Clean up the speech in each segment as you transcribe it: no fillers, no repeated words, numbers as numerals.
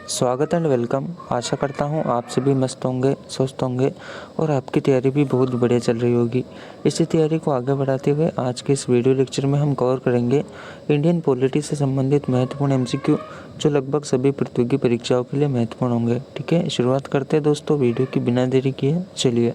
स्वागत and welcome. आशा करता हूँ आप सभी मस्त होंगे, स्वस्थ होंगे और आपकी तैयारी भी बहुत बढ़िया चल रही होगी। इसी तैयारी को आगे बढ़ाते हुए आज के इस वीडियो लेक्चर में हम कवर करेंगे इंडियन पॉलिटी से संबंधित महत्वपूर्ण एमसीक्यू जो लगभग सभी प्रतियोगी परीक्षाओं के लिए महत्वपूर्ण होंगे। ठीक है, शुरुआत करते हैं दोस्तों वीडियो की बिना देरी किए। चलिए,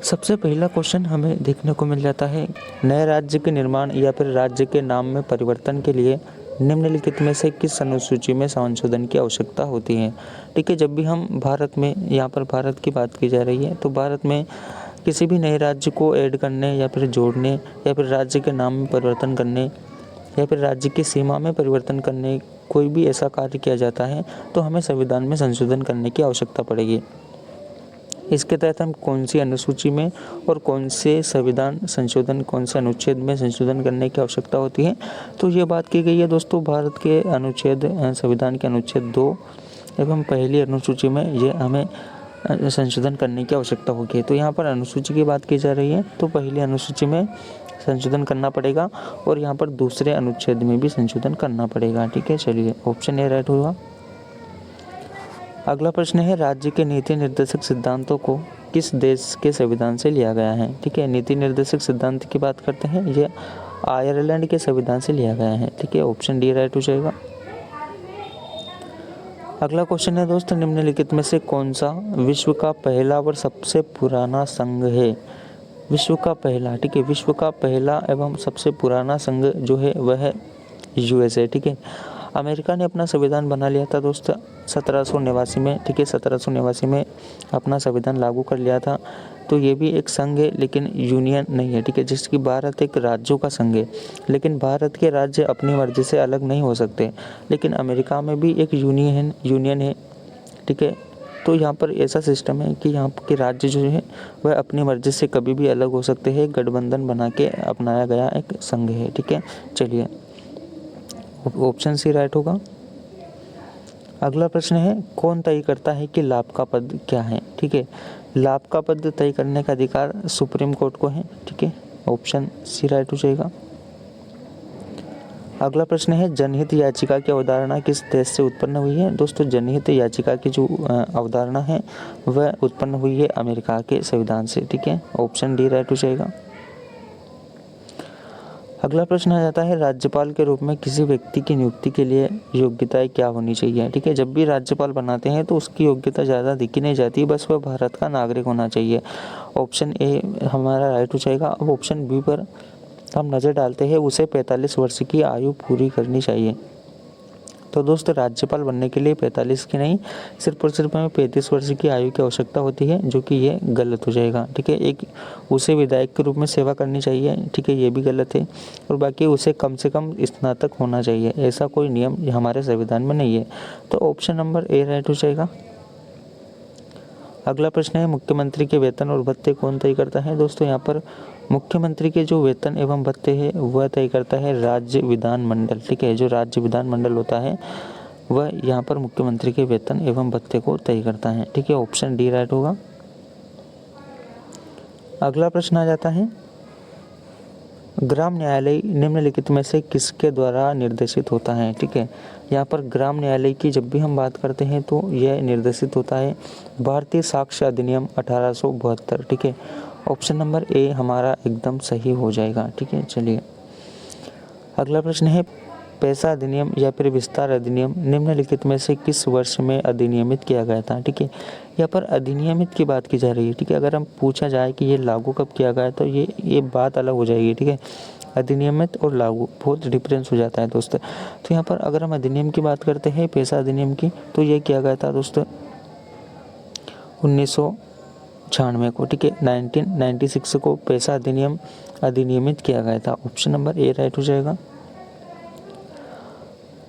सबसे पहला क्वेश्चन हमें देखने को मिल जाता है, नए राज्य के निर्माण या फिर राज्य के नाम में परिवर्तन के लिए निम्नलिखित में से किस अनुसूची में संशोधन की आवश्यकता होती है। ठीक है, जब भी हम भारत में, यहाँ पर भारत की बात की जा रही है, तो भारत में किसी भी नए राज्य को ऐड करने या फिर जोड़ने या फिर राज्य के नाम में परिवर्तन करने या फिर राज्य की सीमा में परिवर्तन करने, कोई भी ऐसा कार्य किया जाता है तो हमें संविधान में संशोधन करने की आवश्यकता पड़ेगी। इसके तहत हम कौन सी अनुसूची में और कौन से संविधान संशोधन, कौन से अनुच्छेद में संशोधन करने की आवश्यकता होती है, तो ये बात की गई है दोस्तों भारत के अनुच्छेद, संविधान के अनुच्छेद 2 एवं पहली अनुसूची में ये हमें संशोधन करने की आवश्यकता होगी। तो यहाँ पर अनुसूची की बात की जा रही है तो पहली अनुसूची में संशोधन करना पड़ेगा और यहाँ पर दूसरे अनुच्छेद में भी संशोधन करना पड़ेगा। ठीक है, चलिए ऑप्शन ए राइट होगा। अगला प्रश्न है, राज्य के नीति निर्देशक सिद्धांतों को किस देश के संविधान से लिया गया है। ठीक है, नीति निर्देशक सिद्धांत की बात करते हैं, ये आयरलैंड के संविधान से लिया गया है। ठीक है, ऑप्शन डी राइट हो जाएगा। अगला क्वेश्चन है दोस्तों, निम्नलिखित में से कौन सा विश्व का पहला और सबसे पुराना संघ है। विश्व का पहला, ठीक है, विश्व का पहला एवं सबसे पुराना संघ जो है वह है यूएसए। ठीक है, अमेरिका ने अपना संविधान बना लिया था दोस्तों 1789 में। ठीक है, 1789 में अपना संविधान लागू कर लिया था। तो ये भी एक संघ है लेकिन यूनियन नहीं है। ठीक है, जिसकी भारत एक राज्यों का संघ है, लेकिन भारत के राज्य अपनी मर्जी से अलग नहीं हो सकते। लेकिन अमेरिका में भी एक यूनियन है। ठीक है, तो यहाँ पर ऐसा सिस्टम है कि यहाँ के राज्य जो है वह अपनी मर्जी से कभी भी अलग हो सकते हैं। गठबंधन बना के अपनाया गया एक संघ है। ठीक है, चलिए ऑप्शन सी राइट होगा। अगला प्रश्न है, कौन तय करता है कि लाभ का पद क्या है। ठीक है, लाभ का पद तय करने का अधिकार सुप्रीम कोर्ट को है। ठीक है, ऑप्शन सी राइट हो जाएगा। अगला प्रश्न है, जनहित याचिका की अवधारणा किस देश से उत्पन्न हुई है। दोस्तों, जनहित याचिका की जो अवधारणा है वह उत्पन्न हुई है अमेरिका के संविधान से। ठीक है, ऑप्शन डी राइट हो जाएगा। अगला प्रश्न आ जाता है, राज्यपाल के रूप में किसी व्यक्ति की नियुक्ति के लिए योग्यताएं क्या होनी चाहिए। ठीक है, जब भी राज्यपाल बनाते हैं तो उसकी योग्यता ज़्यादा देखी नहीं जाती, बस वह भारत का नागरिक होना चाहिए। ऑप्शन ए हमारा राइट हो जाएगा। अब ऑप्शन बी पर हम नज़र डालते हैं, उसे 45 वर्ष की आयु पूरी करनी चाहिए। तो दोस्तों, राज्यपाल बनने के लिए 45 की नहीं, सिर्फ और सिर्फ हमें 35 वर्ष की आयु की आवश्यकता होती है, जो कि ये गलत हो जाएगा। ठीक है, एक उसे विधायक के रूप में सेवा करनी चाहिए। ठीक है, ये भी गलत है। और बाकी उसे कम से कम स्नातक होना चाहिए, ऐसा कोई नियम हमारे संविधान में नहीं है। तो ऑप्शन नंबर ए राइट हो जाएगा। अगला प्रश्न है, मुख्यमंत्री के वेतन और भत्ते कौन तय करता है। दोस्तों, यहाँ पर मुख्यमंत्री के जो वेतन एवं भत्ते हैं वह तय करता है राज्य विधानमंडल। ठीक है, जो राज्य विधानमंडल होता है वह यहाँ पर मुख्यमंत्री के वेतन एवं भत्ते को तय करता है। ठीक है, ऑप्शन डी राइट होगा। अगला प्रश्न आ जाता है, ग्राम न्यायालय निम्नलिखित में से किसके द्वारा निर्देशित होता है। ठीक है, यहाँ पर ग्राम न्यायालय की जब भी हम बात करते हैं तो यह निर्देशित होता है भारतीय साक्ष्य अधिनियम 1872। ठीक है, ऑप्शन नंबर ए हमारा एकदम सही हो जाएगा। ठीक है, चलिए अगला प्रश्न है, पैसा अधिनियम या फिर विस्तार अधिनियम निम्नलिखित में से किस वर्ष में अधिनियमित किया गया था। ठीक है, यहाँ पर अधिनियमित की बात की जा रही है। ठीक है, अगर हम पूछा जाए कि ये लागू कब किया गया तो ये बात अलग हो जाएगी। ठीक है, अधिनियमित और लागू बहुत डिफरेंस हो जाता है दोस्तों। तो यहाँ पर अगर हम अधिनियम की बात करते हैं, पैसा अधिनियम की, तो ये किया गया था दोस्तों 1996 को। ठीक है, 1996 को पैसा अधिनियम अधिनियमित किया गया था। ऑप्शन नंबर ए राइट हो जाएगा।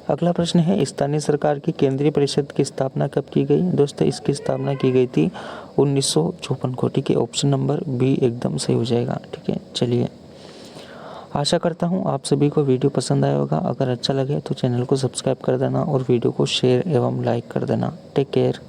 अगला प्रश्न है, स्थानीय सरकार की केंद्रीय परिषद की स्थापना कब की गई। दोस्तों, इसकी स्थापना की गई थी 1954 को। ठीक है, ऑप्शन नंबर बी एकदम सही हो जाएगा। ठीक है, चलिए आशा करता हूँ आप सभी को वीडियो पसंद आया होगा। अगर अच्छा लगे तो चैनल को सब्सक्राइब कर देना और वीडियो को शेयर एवं लाइक कर देना। Take care.